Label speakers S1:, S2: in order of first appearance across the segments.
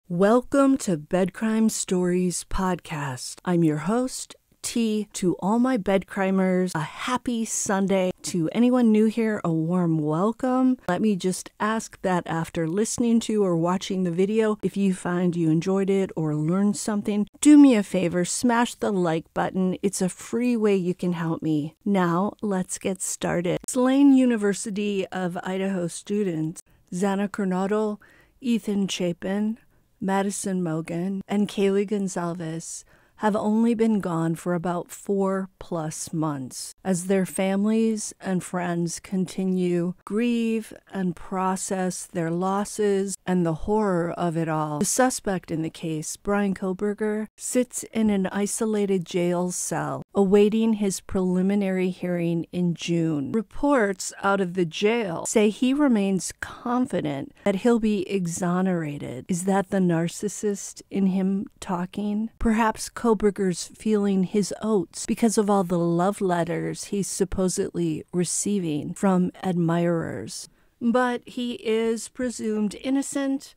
S1: Welcome to Bed Crime Stories Podcast. I'm your host, T. To all my bed crimers, a happy Sunday. To anyone new here, a warm welcome. Let me just ask that after listening to or watching the video, if you find you enjoyed it or learned something, do me a favor, smash the like button. It's a free way you can help me. Now, let's get started. Tulane University of Idaho students Xana Coronado, Ethan Chapin, Madison Mogan, and Kaylee Gonzalez have only been gone for about 4+ months as their families and friends continue grieve and process their losses and the horror of it all. The suspect in the case, Bryan Kohberger, sits in an isolated jail cell awaiting his preliminary hearing in June. Reports out of the jail say he remains confident that he'll be exonerated. Is that the narcissist in him talking? Perhaps Kohberger's feeling his oats because of all the love letters he's supposedly receiving from admirers. But he is presumed innocent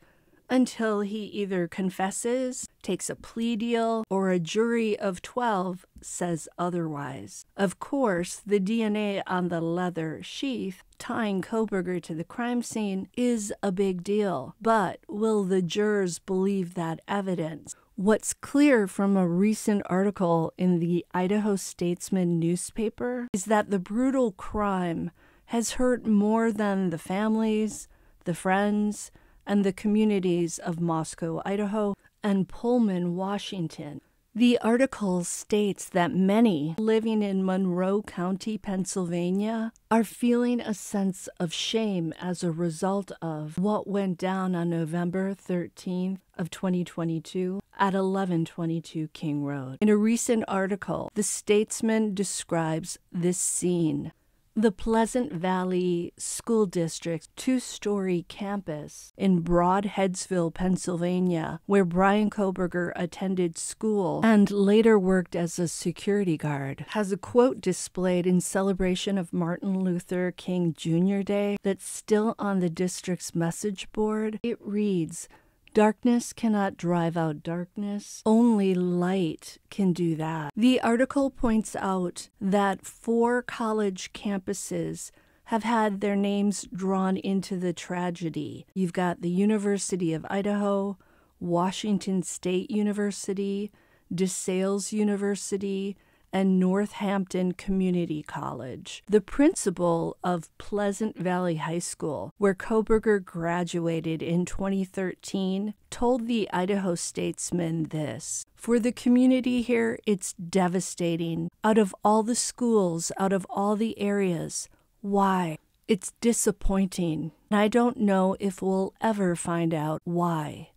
S1: until he either confesses, takes a plea deal, or a jury of 12 says otherwise. Of course, the DNA on the leather sheath tying Kohberger to the crime scene is a big deal, but will the jurors believe that evidence? What's clear from a recent article in the Idaho Statesman Newspaper is that the brutal crime has hurt more than the families, the friends, and the communities of Moscow, Idaho, and Pullman, Washington. The article states that many living in Monroe County, Pennsylvania, are feeling a sense of shame as a result of what went down on November 13th of 2022 at 1122 King Road. In a recent article, the Statesman describes this scene. The Pleasant Valley School District's 2-story campus in Broadheadsville, Pennsylvania, where Bryan Kohberger attended school and later worked as a security guard, has a quote displayed in celebration of Martin Luther King Jr. Day that's still on the district's message board. It reads, "Darkness cannot drive out darkness. Only light can do that." The article points out that 4 college campuses have had their names drawn into the tragedy. You've got the University of Idaho, Washington State University, DeSales University, and Northampton Community College. The principal of Pleasant Valley High School, where Kohberger graduated in 2013, told the Idaho Statesman this: "For the community here, it's devastating. Out of all the schools, out of all the areas, why? It's disappointing. And I don't know if we'll ever find out why."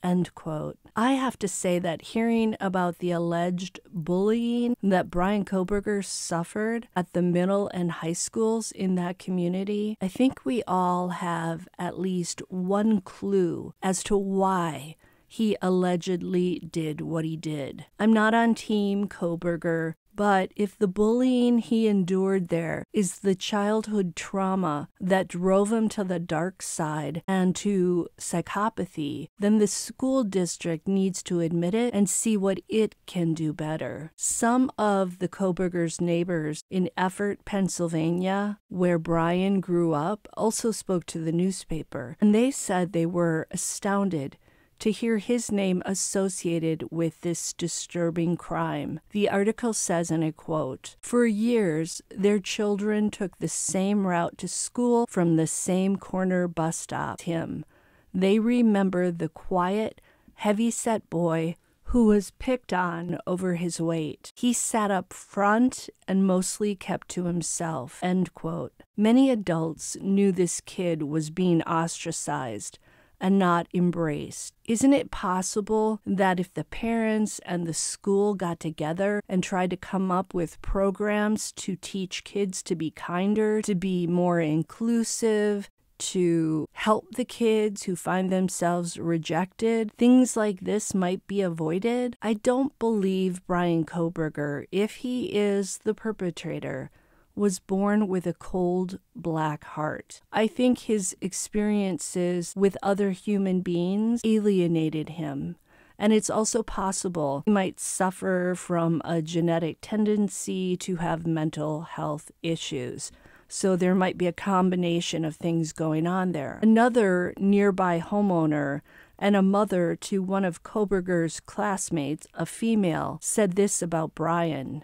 S1: End quote. I have to say that hearing about the alleged bullying that Bryan Kohberger suffered at the middle and high schools in that community, I think we all have at least one clue as to why he allegedly did what he did. I'm not on Team Kohberger, but if the bullying he endured there is the childhood trauma that drove him to the dark side and to psychopathy, then the school district needs to admit it and see what it can do better. Some of the Kohberger's neighbors in Effort, Pennsylvania, where Bryan grew up, also spoke to the newspaper, and they said they were astounded to hear his name associated with this disturbing crime. The article says, and I quote, "For years, their children took the same route to school from the same corner bus stop. They remember the quiet, heavy-set boy who was picked on over his weight. He sat up front and mostly kept to himself." End quote. Many adults knew this kid was being ostracized and not embraced. Isn't it possible that if the parents and the school got together and tried to come up with programs to teach kids to be kinder, to be more inclusive, to help the kids who find themselves rejected, things like this might be avoided? I don't believe Bryan Kohberger, if he is the perpetrator, was born with a cold, black heart. I think his experiences with other human beings alienated him. And it's also possible he might suffer from a genetic tendency to have mental health issues. So there might be a combination of things going on there. Another nearby homeowner and a mother to one of Kohberger's classmates, a female, said this about Bryan: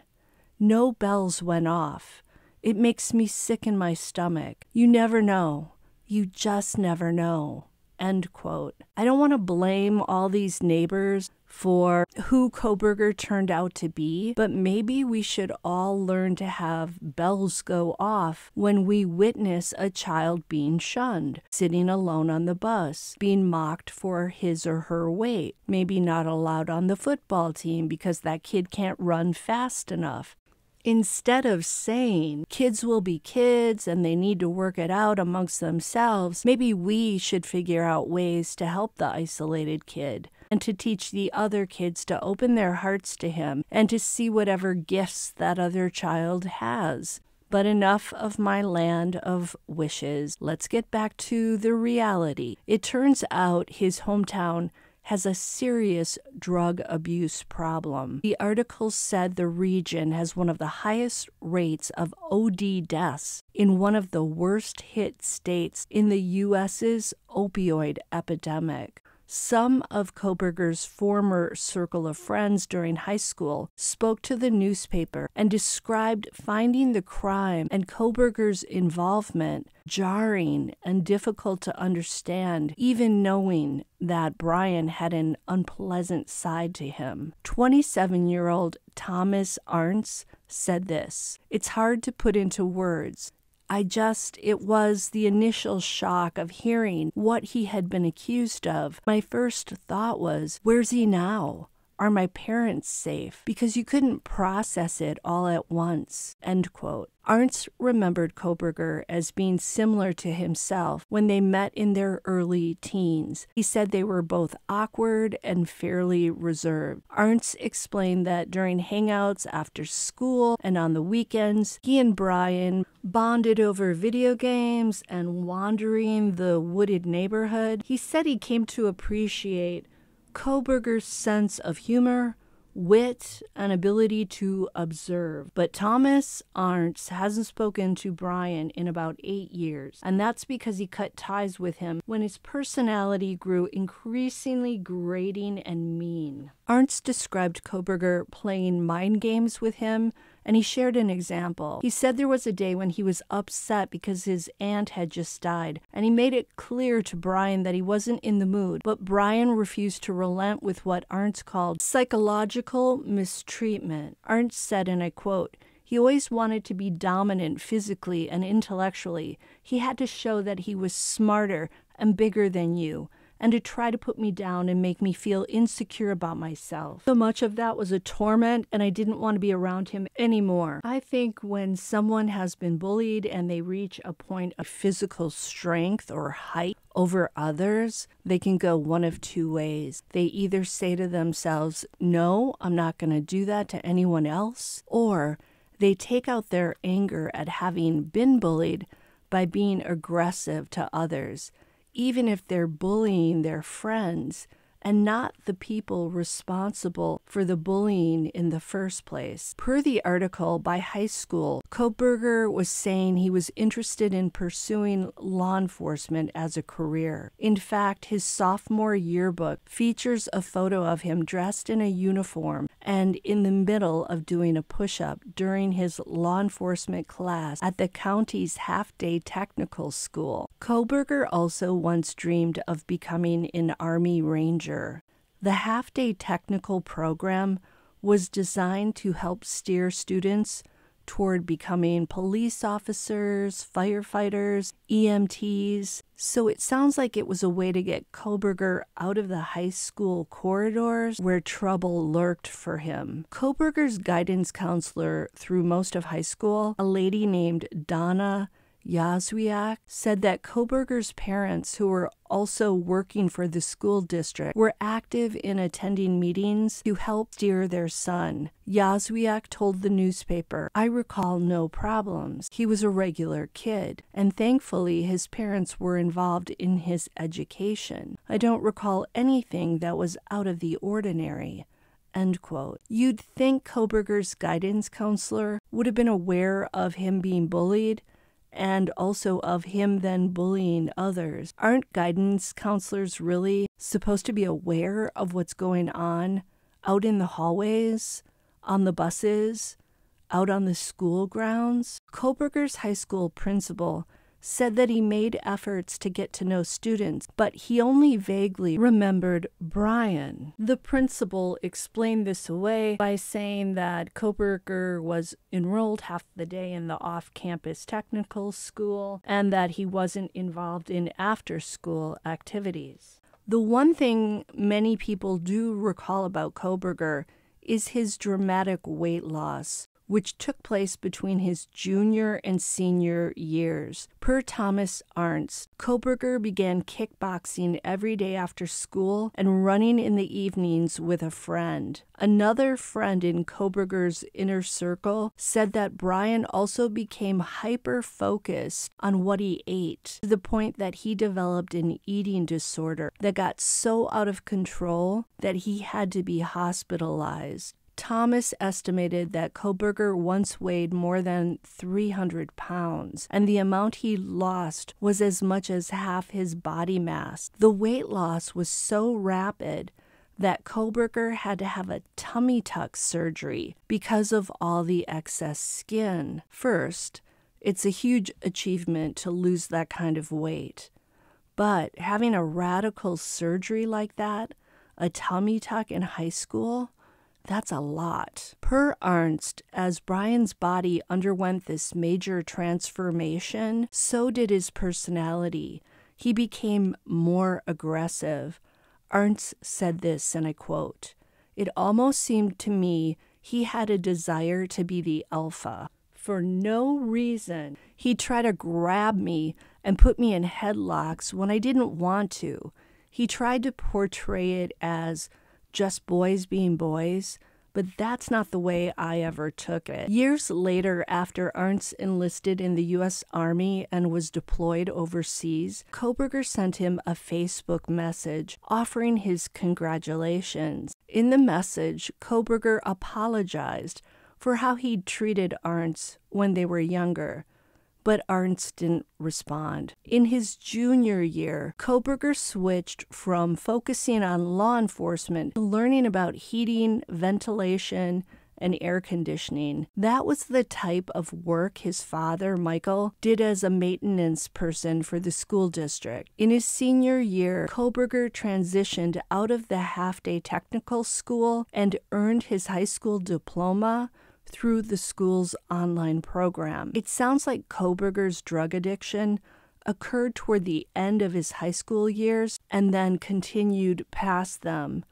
S1: "No bells went off. It makes me sick in my stomach. You never know. You just never know." End quote. I don't want to blame all these neighbors for who Kohberger turned out to be, but maybe we should all learn to have bells go off when we witness a child being shunned, sitting alone on the bus, being mocked for his or her weight, maybe not allowed on the football team because that kid can't run fast enough. Instead of saying kids will be kids and they need to work it out amongst themselves, maybe we should figure out ways to help the isolated kid and to teach the other kids to open their hearts to him and to see whatever gifts that other child has. But enough of my land of wishes. Let's get back to the reality. It turns out his hometown has a serious drug abuse problem. The article said the region has one of the highest rates of OD deaths in one of the worst hit states in the U.S.'s opioid epidemic. Some of Kohberger's former circle of friends during high school spoke to the newspaper and described finding the crime and Kohberger's involvement jarring and difficult to understand, even knowing that Bryan had an unpleasant side to him. 27-year-old Thomas Arntz said this: "It's hard to put into words. It was the initial shock of hearing what he had been accused of. My first thought was, where's he now? Are my parents safe? Because you couldn't process it all at once." End quote. Arntz remembered Kohberger as being similar to himself when they met in their early teens. He said they were both awkward and fairly reserved. Arntz explained that during hangouts after school and on the weekends, he and Bryan bonded over video games and wandering the wooded neighborhood. He said he came to appreciate Kohberger's sense of humor, wit, and ability to observe. But Thomas Arntz hasn't spoken to Bryan in about 8 years, and that's because he cut ties with him when his personality grew increasingly grating and mean. Arntz described Kohberger playing mind games with him, and he shared an example. He said there was a day when he was upset because his aunt had just died, and he made it clear to Bryan that he wasn't in the mood, but Bryan refused to relent with what Arntz called psychological mistreatment. Arntz said, and I quote, "He always wanted to be dominant physically and intellectually. He had to show that he was smarter and bigger than you, and to try to put me down and make me feel insecure about myself. So much of that was a torment, and I didn't want to be around him anymore." I think when someone has been bullied and they reach a point of physical strength or height over others, they can go one of two ways. They either say to themselves, "No, I'm not going to do that to anyone else," or they take out their anger at having been bullied by being aggressive to others, even if they're bullying their friends and not the people responsible for the bullying in the first place. Per the article, by high school, Kohberger was saying he was interested in pursuing law enforcement as a career. In fact, his sophomore yearbook features a photo of him dressed in a uniform and in the middle of doing a push-up during his law enforcement class at the county's half-day technical school. Kohberger also once dreamed of becoming an Army Ranger. The half-day technical program was designed to help steer students toward becoming police officers, firefighters, EMTs. So it sounds like it was a way to get Kohberger out of the high school corridors where trouble lurked for him. Kohberger's guidance counselor through most of high school, a lady named Donna Yazwiak, said that Kohberger's parents, who were also working for the school district, were active in attending meetings to help steer their son. Yazwiak told the newspaper, "I recall no problems. He was a regular kid, and thankfully his parents were involved in his education. I don't recall anything that was out of the ordinary." End quote. You'd think Kohberger's guidance counselor would have been aware of him being bullied and also of him then bullying others. Aren't guidance counselors really supposed to be aware of what's going on out in the hallways, on the buses, out on the school grounds? Kohberger's high school principal said that he made efforts to get to know students, but he only vaguely remembered Bryan. The principal explained this away by saying that Kohberger was enrolled half the day in the off-campus technical school and that he wasn't involved in after-school activities. The one thing many people do recall about Kohberger is his dramatic weight loss, which took place between his junior and senior years. Per Thomas Arntz, Kohberger began kickboxing every day after school and running in the evenings with a friend. Another friend in Kohberger's inner circle said that Bryan also became hyper-focused on what he ate, to the point that he developed an eating disorder that got so out of control that he had to be hospitalized. Thomas estimated that Kohberger once weighed more than 300 pounds, and the amount he lost was as much as half his body mass. The weight loss was so rapid that Kohberger had to have a tummy tuck surgery because of all the excess skin. First, it's a huge achievement to lose that kind of weight, but having a radical surgery like that, a tummy tuck in high school, that's a lot. Per Arntz, as Bryan's body underwent this major transformation, so did his personality. He became more aggressive. Arntz said this, and I quote, "It almost seemed to me he had a desire to be the alpha. For no reason, he'd try to grab me and put me in headlocks when I didn't want to. He tried to portray it as just boys being boys, but that's not the way I ever took it." Years later, after Arntz enlisted in the U.S. Army and was deployed overseas, Kohberger sent him a Facebook message offering his congratulations. In the message, Kohberger apologized for how he'd treated Arntz when they were younger, but Arntz didn't respond. In his junior year, Kohberger switched from focusing on law enforcement to learning about heating, ventilation, and air conditioning. That was the type of work his father, Michael, did as a maintenance person for the school district. In his senior year, Kohberger transitioned out of the half-day technical school and earned his high school diploma through the school's online program. It sounds like Kohberger's drug addiction occurred toward the end of his high school years and then continued past them.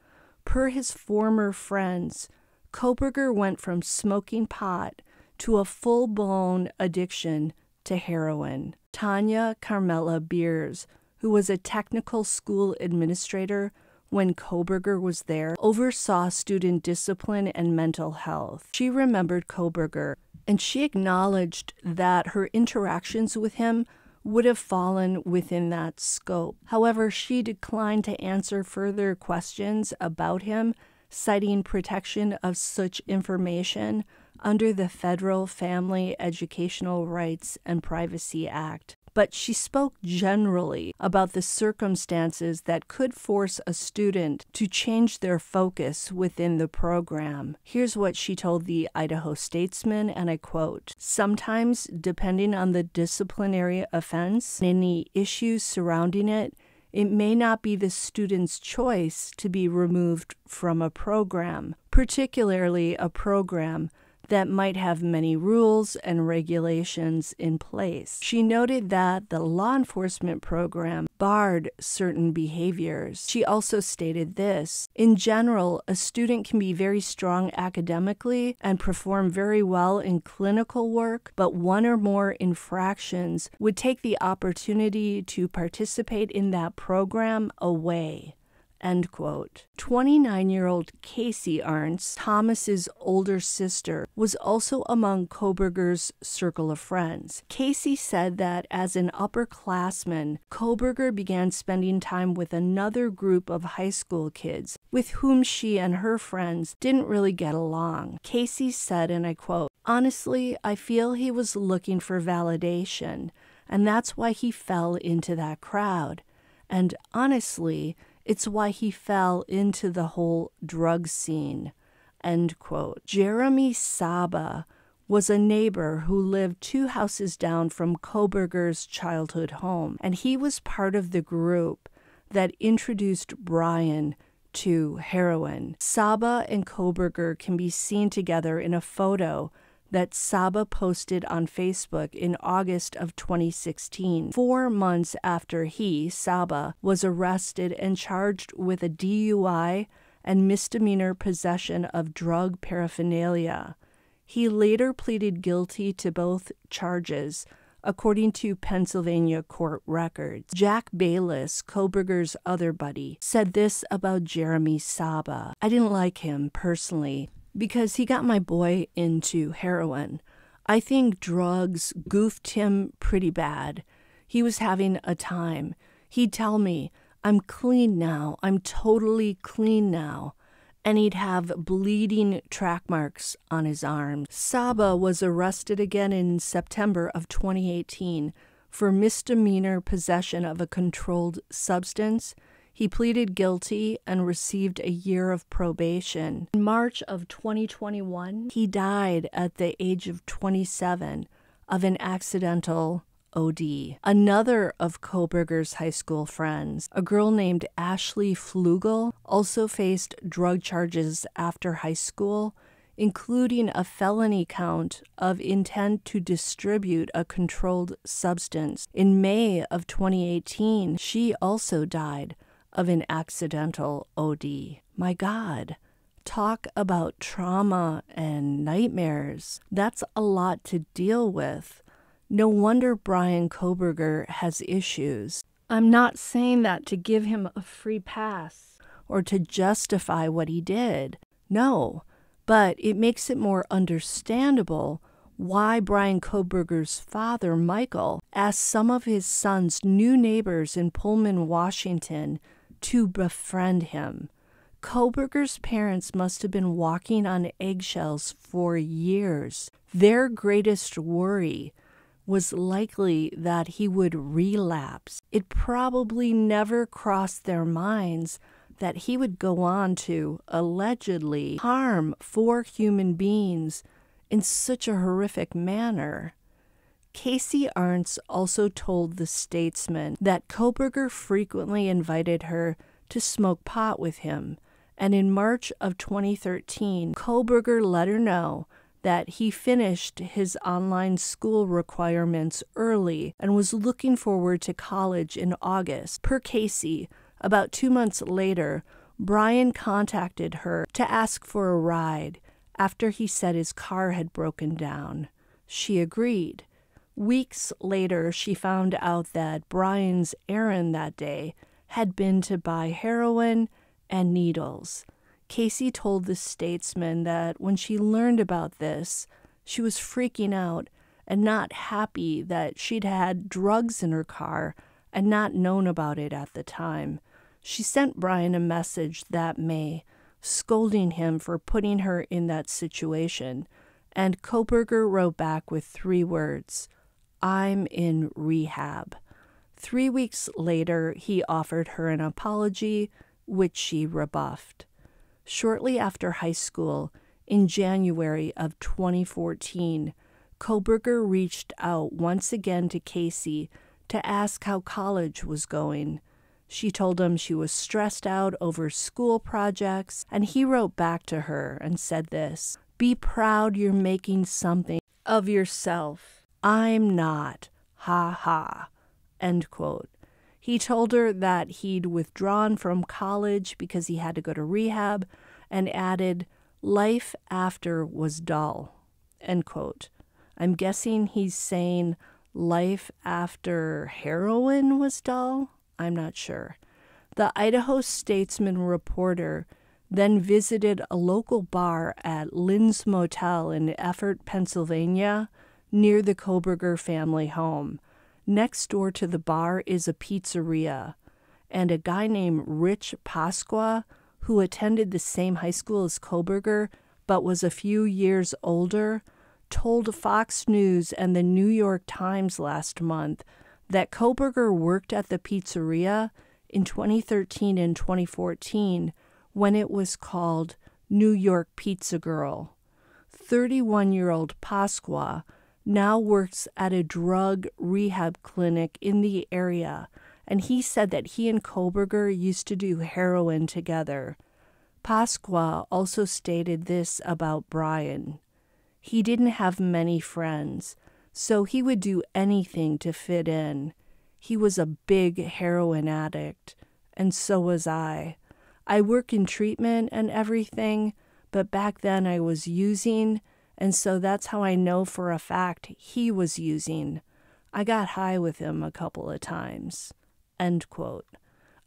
S1: Per his former friends, Kohberger went from smoking pot to a full-blown addiction to heroin. Tanya Carmela Beers, who was a technical school administrator when Kohberger was there, oversaw student discipline and mental health. She remembered Kohberger, and she acknowledged that her interactions with him would have fallen within that scope. However, she declined to answer further questions about him, citing protection of such information under the Federal Family Educational Rights and Privacy Act. But she spoke generally about the circumstances that could force a student to change their focus within the program. Here's what she told the Idaho Statesman, and I quote, "Sometimes, depending on the disciplinary offense and any issues surrounding it, it may not be the student's choice to be removed from a program, particularly a program that might have many rules and regulations in place. She noted that the law enforcement program barred certain behaviors. She also stated this: in general, a student can be very strong academically and perform very well in clinical work, but one or more infractions would take the opportunity to participate in that program away. End quote. 29-year-old Casey Arntz, Thomas's older sister, was also among Kohberger's circle of friends. Casey said that as an upperclassman, Kohberger began spending time with another group of high school kids with whom she and her friends didn't really get along. Casey said, and I quote, "Honestly, I feel he was looking for validation, and that's why he fell into that crowd. And honestly, it's why he fell into the whole drug scene." End quote. Jeremy Saba was a neighbor who lived 2 houses down from Kohberger's childhood home, and he was part of the group that introduced Bryan to heroin. Saba and Kohberger can be seen together in a photo that Saba posted on Facebook in August of 2016, 4 months after he, Saba, was arrested and charged with a DUI and misdemeanor possession of drug paraphernalia. He later pleaded guilty to both charges, according to Pennsylvania court records. Jack Bayless, Kohberger's other buddy, said this about Jeremy Saba: "I didn't like him personally, because he got my boy into heroin. I think drugs goofed him pretty bad. He was having a time. He'd tell me, 'I'm clean now, I'm totally clean now,' and he'd have bleeding track marks on his arms." Saba was arrested again in September of 2018 for misdemeanor possession of a controlled substance. He pleaded guilty and received a year of probation. In March of 2021, he died at the age of 27 of an accidental OD. Another of Kohberger's high school friends, a girl named Ashley Flugel, also faced drug charges after high school, including a felony count of intent to distribute a controlled substance. In May of 2018, she also died of an accidental OD. My God, talk about trauma and nightmares. That's a lot to deal with. No wonder Bryan Kohberger has issues. I'm not saying that to give him a free pass or to justify what he did. No, but it makes it more understandable why Bryan Kohberger's father, Michael, asked some of his son's new neighbors in Pullman, Washington, to befriend him. Kohberger's parents must have been walking on eggshells for years. Their greatest worry was likely that he would relapse. It probably never crossed their minds that he would go on to allegedly harm 4 human beings in such a horrific manner. Casey Arntz also told the Statesman that Kohberger frequently invited her to smoke pot with him, and in March of 2013, Kohberger let her know that he finished his online school requirements early and was looking forward to college in August. Per Casey, about 2 months later, Bryan contacted her to ask for a ride after he said his car had broken down. She agreed. Weeks later, she found out that Bryan's errand that day had been to buy heroin and needles. Casey told the Statesman that when she learned about this, she was freaking out and not happy that she'd had drugs in her car and not known about it at the time. She sent Bryan a message that May, scolding him for putting her in that situation, and Kohberger wrote back with 3 words: "I'm in rehab." 3 weeks later, he offered her an apology, which she rebuffed. Shortly after high school, in January of 2014, Kohberger reached out once again to Casey to ask how college was going. She told him she was stressed out over school projects, and he wrote back to her and said this: Be proud you're making something of yourself. I'm not. Ha ha." End quote. He told her that he'd withdrawn from college because he had to go to rehab and added, "Life after was dull." End quote. I'm guessing he's saying life after heroin was dull? I'm not sure. The Idaho Statesman reporter then visited a local bar at Lynn's Motel in Effort, Pennsylvania, near the Kohberger family home. Next door to the bar is a pizzeria, and a guy named Rich Pasqua, who attended the same high school as Kohberger but was a few years older, told Fox News and the New York Times last month that Kohberger worked at the pizzeria in 2013 and 2014 when it was called New York Pizza Girl. 31-year-old Pasqua now works at a drug rehab clinic in the area, and he said that he and Kohberger used to do heroin together. Pasqua also stated this about Bryan. He didn't have many friends, so he would do anything to fit in. He was a big heroin addict, and so was I. I work in treatment and everything, but back then I was using, and so that's how I know for a fact he was using. I got high with him a couple of times." End quote.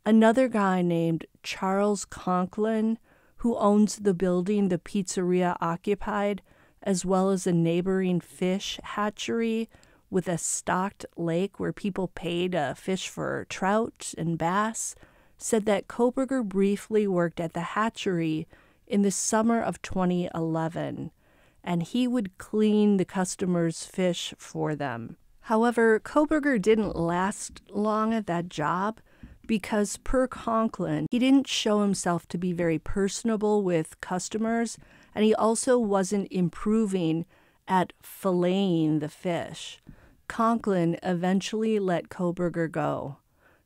S1: Another guy named Charles Conklin, who owns the building the pizzeria occupied, as well as a neighboring fish hatchery with a stocked lake where people paid to fish for trout and bass, said that Kohberger briefly worked at the hatchery in the summer of 2011, and he would clean the customers' fish for them. However, Kohberger didn't last long at that job because, per Conklin, he didn't show himself to be very personable with customers, and he also wasn't improving at filleting the fish. Conklin eventually let Kohberger go.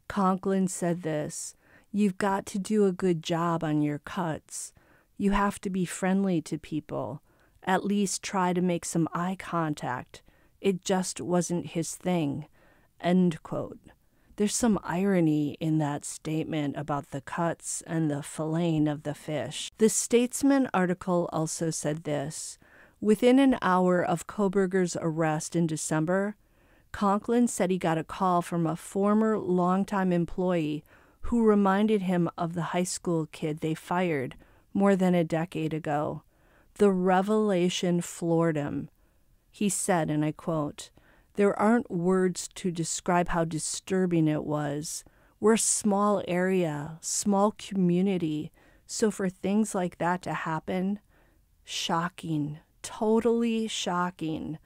S1: Conklin said this, "You've got to do a good job on your cuts. You have to be friendly to people. At least try to make some eye contact. It just wasn't his thing." End quote. There's some irony in that statement about the cuts and the filleting of the fish. The Statesman article also said this. Within an hour of Kohberger's arrest in December, Conklin said he got a call from a former longtime employee who reminded him of the high school kid they fired more than a decade ago. The revelation floored him. He said, and I quote, "There aren't words to describe how disturbing it was. We're a small area, small community, so for things like that to happen, shocking, totally shocking.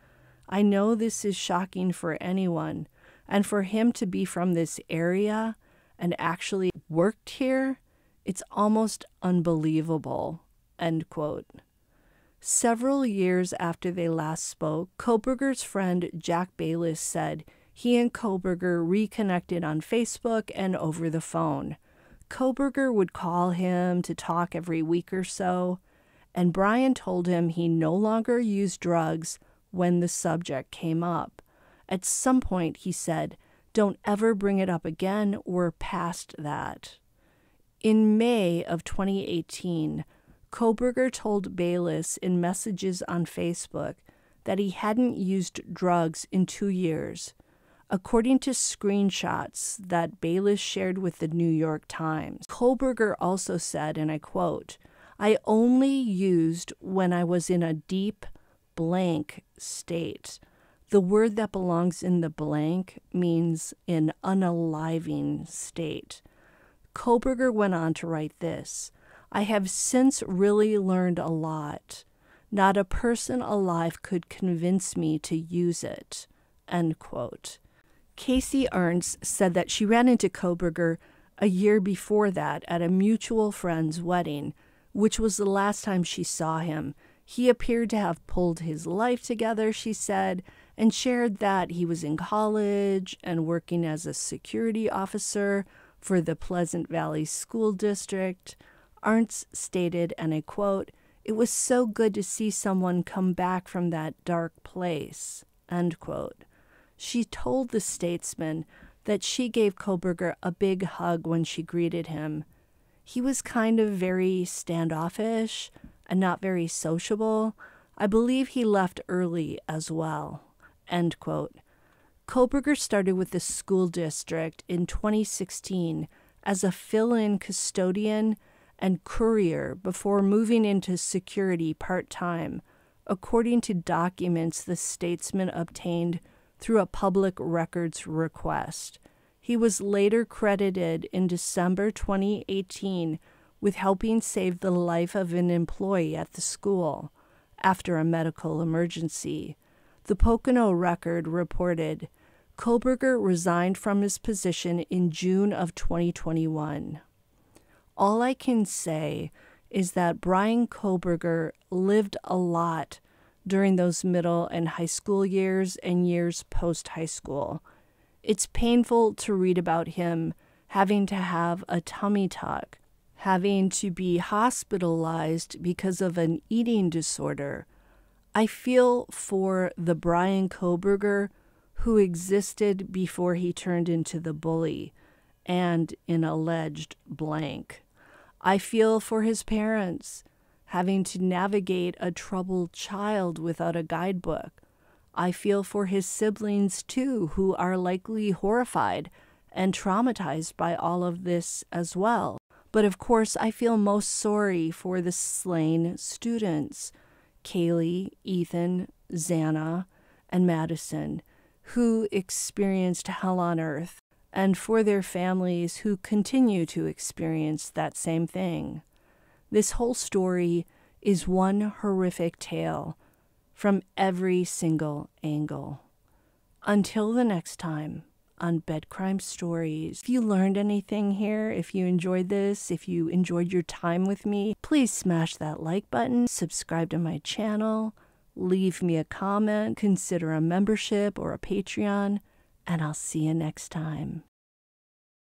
S1: I know this is shocking for anyone, and for him to be from this area and actually worked here, it's almost unbelievable." End quote. Several years after they last spoke, Kohberger's friend Jack Bayless said he and Kohberger reconnected on Facebook and over the phone. Kohberger would call him to talk every week or so, and Bryan told him he no longer used drugs when the subject came up. At some point, he said, "Don't ever bring it up again, we're past that." In May of 2018, Kohberger told Bayless in messages on Facebook that he hadn't used drugs in 2 years, according to screenshots that Bayless shared with the New York Times. Kohberger also said, and I quote, "I only used when I was in a deep blank state. The word that belongs in the blank means an unaliving state." Kohberger went on to write this, "I have since really learned a lot. Not a person alive could convince me to use it." End quote. Casey Ernst said that she ran into Kohberger a year before that at a mutual friend's wedding, which was the last time she saw him. He appeared to have pulled his life together, she said, and shared that he was in college and working as a security officer for the Pleasant Valley School District. Ernst stated, and I quote, It was so good to see someone come back from that dark place, end quote. She told the Statesman that she gave Kohberger a big hug when she greeted him. He was kind of very standoffish and not very sociable. I believe he left early as well, end quote. Kohberger started with the school district in 2016 as a fill-in custodian and courier before moving into security part-time, according to documents the Statesman obtained through a public records request. He was later credited in December 2018 with helping save the life of an employee at the school after a medical emergency. The Pocono Record reported Kohberger resigned from his position in June of 2021. All I can say is that Bryan Kohberger lived a lot during those middle and high school years and years post-high school. It's painful to read about him having to have a tummy tuck, having to be hospitalized because of an eating disorder. I feel for the Bryan Kohberger who existed before he turned into the bully and an alleged blank. I feel for his parents having to navigate a troubled child without a guidebook. I feel for his siblings, too, who are likely horrified and traumatized by all of this as well. But of course, I feel most sorry for the slain students, Kaylee, Ethan, Xana, and Madison, who experienced hell on earth, and for their families who continue to experience that same thing. This whole story is one horrific tale from every single angle. Until the next time on Bed Crime Stories, if you learned anything here, if you enjoyed this, if you enjoyed your time with me, please smash that like button, subscribe to my channel, leave me a comment, consider a membership or a Patreon, and I'll see you next time.